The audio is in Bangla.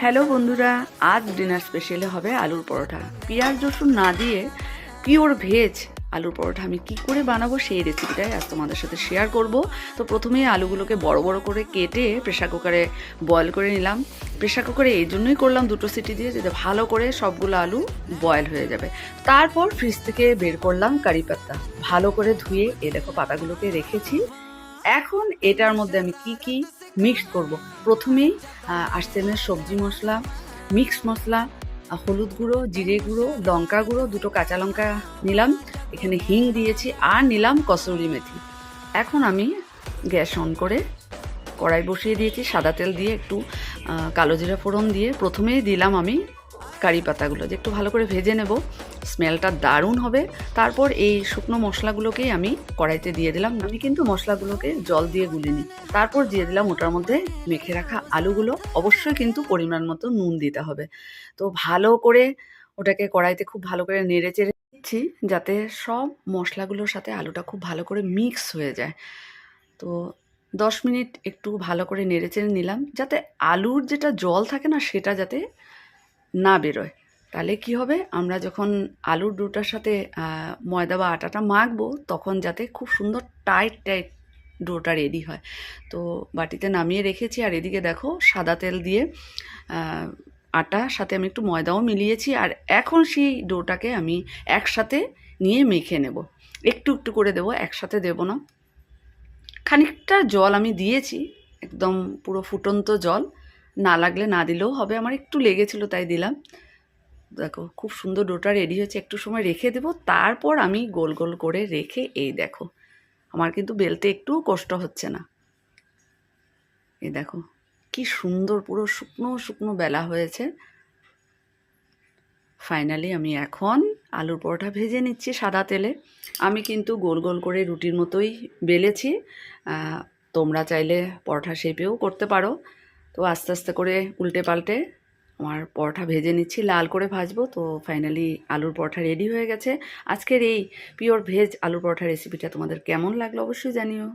হ্যালো বন্ধুরা, আজ ডিনার স্পেশালে হবে আলুর পরোটা। পেঁয়াজ রসুন না দিয়ে পিওর ভেজ আলুর পরোটা আমি কি করে বানাবো সেই রেসিপিটাই আজ তোমাদের সাথে শেয়ার করব। তো প্রথমেই আলুগুলোকে বড় বড় করে কেটে প্রেশার কুকারে বয়েল করে নিলাম। প্রেশার কুকারে এই জন্যই করলাম দুটো সিটি দিয়ে, যাতে ভালো করে সবগুলো আলু বয়েল হয়ে যাবে। তারপর ফ্রিজ থেকে বের করলাম কারি পাতা, ভালো করে ধুয়ে এই দেখো পাতাগুলোকে রেখেছি। এখন এটার মধ্যে আমি কি মিক্স করব। প্রথমেই আর্সেনের সবজি মশলা, মিক্স মশলা, হলুদ গুঁড়ো, জিরে গুঁড়ো, লঙ্কা গুঁড়ো, দুটো কাঁচা লঙ্কা নিলাম, এখানে হিং দিয়েছি, আর নিলাম কসুরি মেথি। এখন আমি গ্যাস অন করে কড়াই বসিয়ে দিয়েছি, সাদা তেল দিয়ে একটু কালো জিরা ফোড়ন দিয়ে প্রথমেই দিলাম আমি কারি পাতাগুলো, যে একটু ভালো করে ভেজে নেব, স্মেলটা দারুণ হবে। তারপর এই শুকনো মশলাগুলোকেই আমি কড়াইতে দিয়ে দিলাম। আমি কিন্তু মশলাগুলোকে জল দিয়ে গুলিনি। তারপর দিয়ে দিলাম ওটার মধ্যে মেখে রাখা আলুগুলো। অবশ্যই কিন্তু পরিমাণ মতো নুন দিতে হবে। তো ভালো করে ওটাকে কড়াইতে খুব ভালো করে নেড়ে চেড়ে দিচ্ছি, যাতে সব মশলাগুলোর সাথে আলুটা খুব ভালো করে মিক্স হয়ে যায়। তো 10 মিনিট একটু ভালো করে নেড়ে চেড়ে নিলাম, যাতে আলুর যেটা জল থাকে না সেটা যাতে না বেরোয়। তাহলে কি হবে, আমরা যখন আলুর ডোটার সাথে ময়দা বা আটাটা মাখবো তখন যাতে খুব সুন্দর টাইট টাইট ডোটা রেডি হয়। তো বাটিতে নামিয়ে রেখেছি, আর এদিকে দেখো সাদা তেল দিয়ে আটা সাথে আমি একটু ময়দাও মিলিয়েছি। আর এখন সেই ডোটাকে আমি একসাথে নিয়ে মেখে নেব। একটু একটু করে দেবো, একসাথে দেবো না। খানিকটা জল আমি দিয়েছি, একদম পুরো ফুটন্ত জল, না লাগলে না দিলেও হবে। আমার একটু লেগেছিলো তাই দিলাম। দেখো খুব সুন্দর ডোটা রেডি হয়েছে। একটু সময় রেখে দেবো, তারপর আমি গোল গোল করে রেখে এই দেখো, আমার কিন্তু বেলতে একটুও কষ্ট হচ্ছে না। এই দেখো কি সুন্দর পুরো শুকনো শুকনো বেলা হয়েছে। ফাইনালি আমি এখন আলুর পরোটা ভেজে নিচ্ছি সাদা তেলে। আমি কিন্তু গোল গোল করে রুটির মতোই বেলেছি, তোমরা চাইলে পরোটা শেপেও করতে পারো। তো আস্তে আস্তে করে উল্টে পাল্টে আমার পরোটা ভেজে নিচ্ছি, লাল করে ভাজবো। তো ফাইনালি আলুর পরোটা রেডি হয়ে গেছে। আজকের এই পিওর ভেজ আলুর পরোটা রেসিপিটা তোমাদের কেমন লাগলো অবশ্যই জানিও।